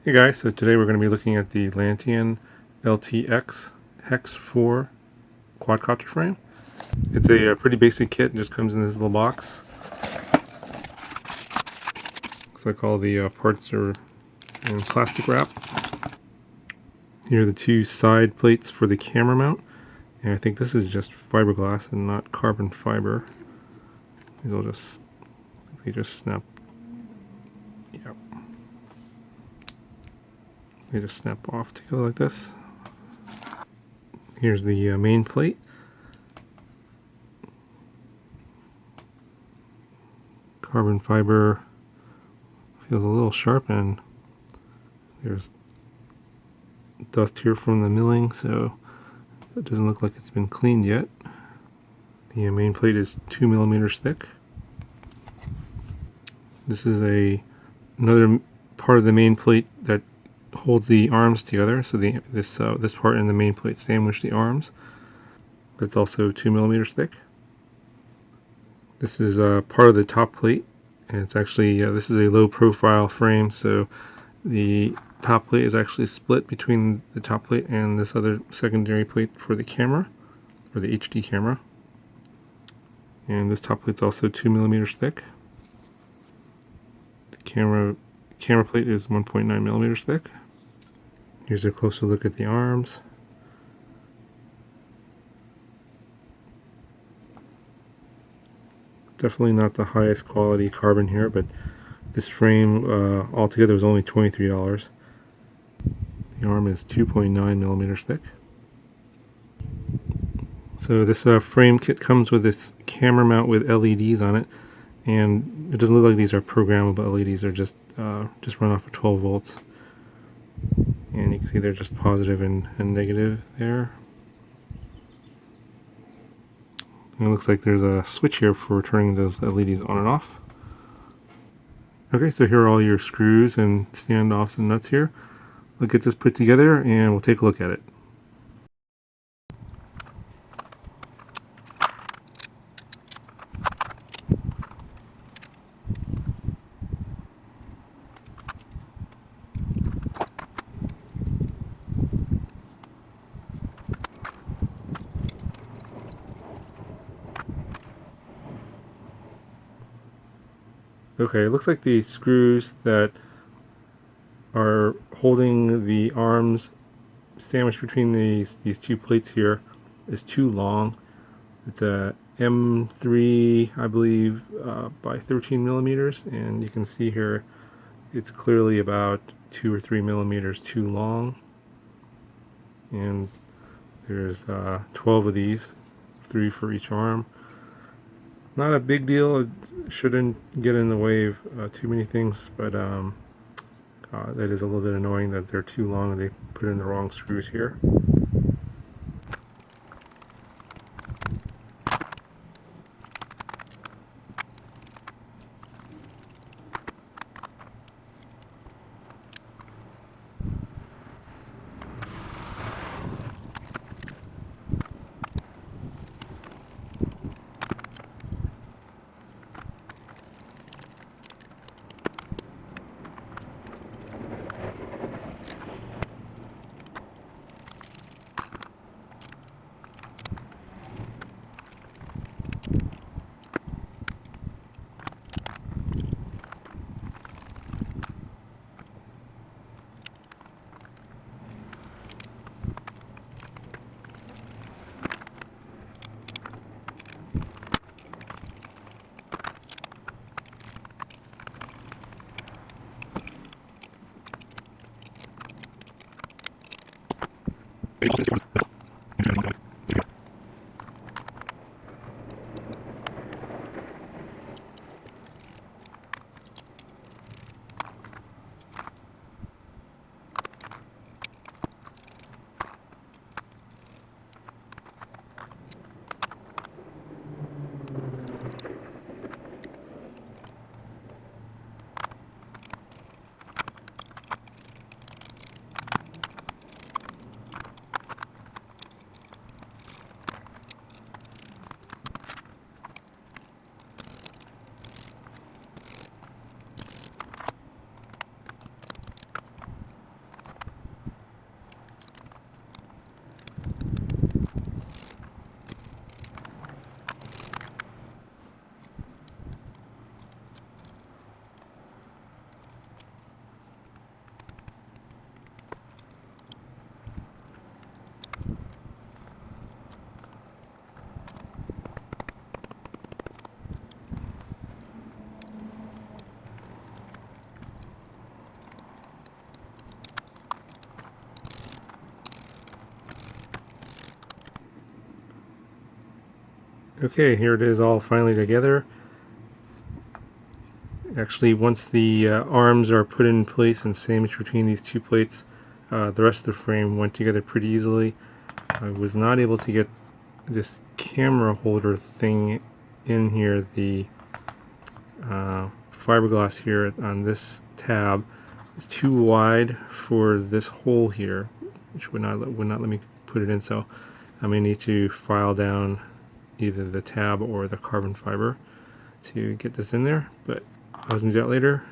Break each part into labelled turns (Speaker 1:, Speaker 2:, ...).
Speaker 1: Hey guys, so today we're going to be looking at the Lantian LTX Hex 4 quadcopter frame. It's a pretty basic kit, it just comes in this little box. Looks like all the parts are in plastic wrap. Here are the two side plates for the camera mount, and I think this is just fiberglass and not carbon fiber. These will just, they just snap. Yep. They just snap off together like this. Here's the main plate. Carbon fiber feels a little sharp, and there's dust here from the milling, so it doesn't look like it's been cleaned yet. The main plate is 2 millimeters thick. This is another part of the main plate that holds the arms together. So this part in the main plate sandwich the arms. But it's also 2 millimeters thick. This is part of the top plate, and it's actually this is a low profile frame, so the top plate is actually split between the top plate and this other secondary plate for the camera, or the HD camera. And this top plate's also 2 millimeters thick. The camera plate is 1.9 millimeters thick. Here's a closer look at the arms. Definitely not the highest quality carbon here, but this frame altogether was only $23. The arm is 2.9 millimeters thick. So this frame kit comes with this camera mount with LEDs on it, and it doesn't look like these are programmable LEDs. They're just run off of 12 volts, and you can see they're just positive and negative there. And it looks like there's a switch here for turning those LEDs on and off. Okay, so here are all your screws and standoffs and nuts here. We'll get this put together and we'll take a look at it. Okay, it looks like the screws that are holding the arms sandwiched between these two plates here is too long. It's a M3, I believe, by 13 millimeters, and you can see here it's clearly about 2 or 3 millimeters too long. And there's 12 of these, 3 for each arm. Not a big deal. It shouldn't get in the way of too many things, but that is a little bit annoying that they're too long and they put in the wrong screws here. Okay, here it is all finally together. Actually, once the arms are put in place and sandwiched between these two plates, the rest of the frame went together pretty easily. I was not able to get this camera holder thing in here, the fiberglass here on this tab is too wide for this hole here, which would not let me put it in. So I may need to file down either the tab or the carbon fiber to get this in there, but I'll do that later.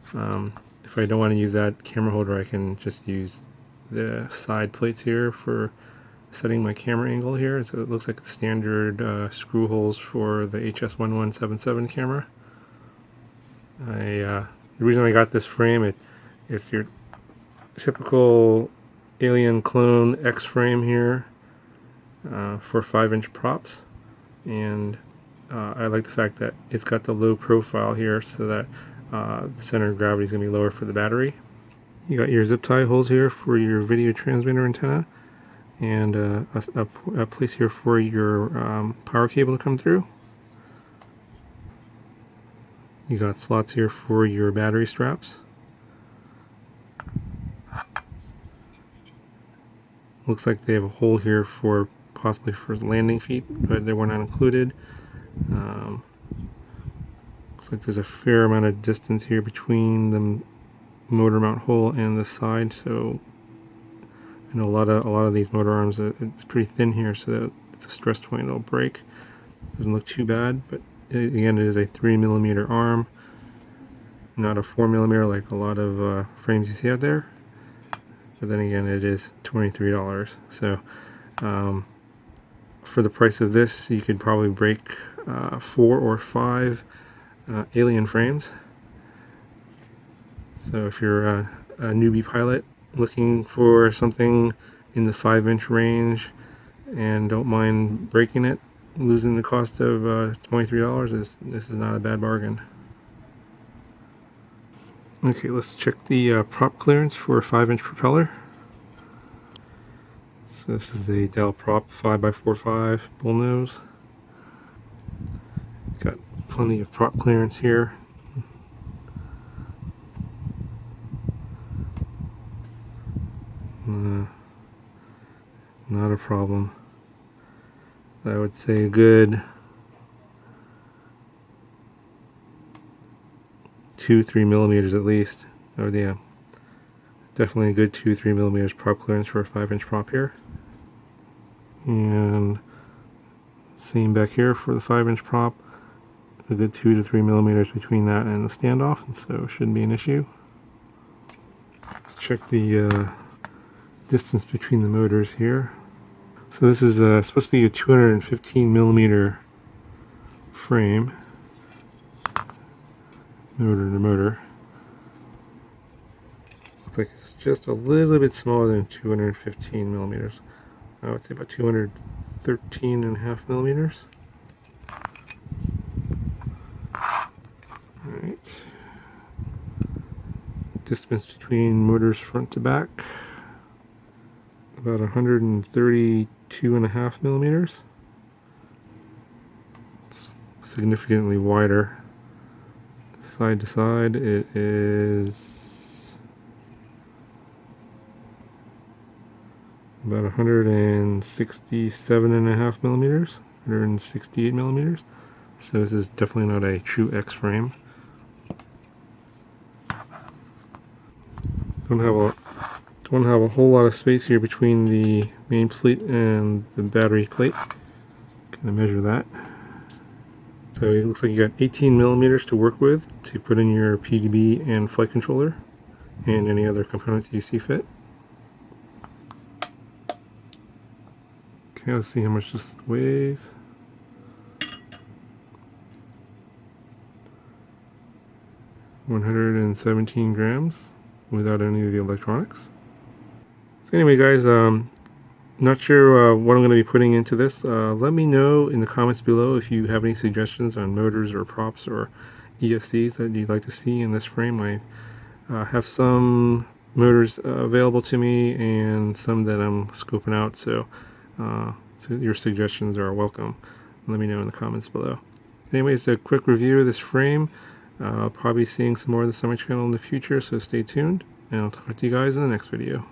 Speaker 1: If I don't want to use that camera holder, I can just use the side plates here for setting my camera angle here. So it looks like the standard screw holes for the HS1177 camera. The reason I got this frame, it's your typical alien clone X frame here for 5-inch props, and I like the fact that it's got the low profile here so that the center of gravity is going to be lower for the battery. You got your zip tie holes here for your video transmitter antenna, and a place here for your power cable to come through. You got slots here for your battery straps. Looks like they have a hole here for possibly for landing feet, but they were not included. Looks like there's a fair amount of distance here between the motor mount hole and the side, so I know a lot of these motor arms, it's pretty thin here, so that it's a stress point, it'll break. Doesn't look too bad, but again, it is a 3mm arm, not a 4mm like a lot of frames you see out there. But then again, it is $23. So for the price of this, you could probably break 4 or 5 alien frames. So if you're a newbie pilot looking for something in the 5-inch range and don't mind breaking it, losing the cost of $23, this is not a bad bargain. Okay, let's check the prop clearance for a 5-inch propeller. So this is a Dell prop 5x45 bullnose. Got plenty of prop clearance here. Not a problem. I would say a good 2-3mm at least. Oh yeah, definitely a good 2-3mm prop clearance for a 5-inch prop here. And same back here for the 5-inch prop, a good 2 to 3mm between that and the standoff, and so it shouldn't be an issue. Let's check the distance between the motors here. So this is supposed to be a 215mm frame, motor to motor. Looks like it's just a little bit smaller than 215mm. I would say about 213.5mm. Alright. Distance between motors front to back, about 132.5mm. It's significantly wider. Side to side, it is about 167.5mm, 168mm. So this is definitely not a true X frame. Don't have a whole lot of space here between the main plate and the battery plate. Gonna measure that. So it looks like you got 18mm to work with to put in your PDB and flight controller and any other components you see fit. Okay, let's see how much this weighs. $117 grams without any of the electronics. So anyway, guys, not sure what I'm going to be putting into this. Let me know in the comments below if you have any suggestions on motors or props or ESCs that you'd like to see in this frame. I have some motors available to me and some that I'm scoping out, so your suggestions are welcome. Let me know in the comments below. Anyways, a quick review of this frame. I'll probably be seeing some more of this on my channel in the future, so stay tuned, and I'll talk to you guys in the next video.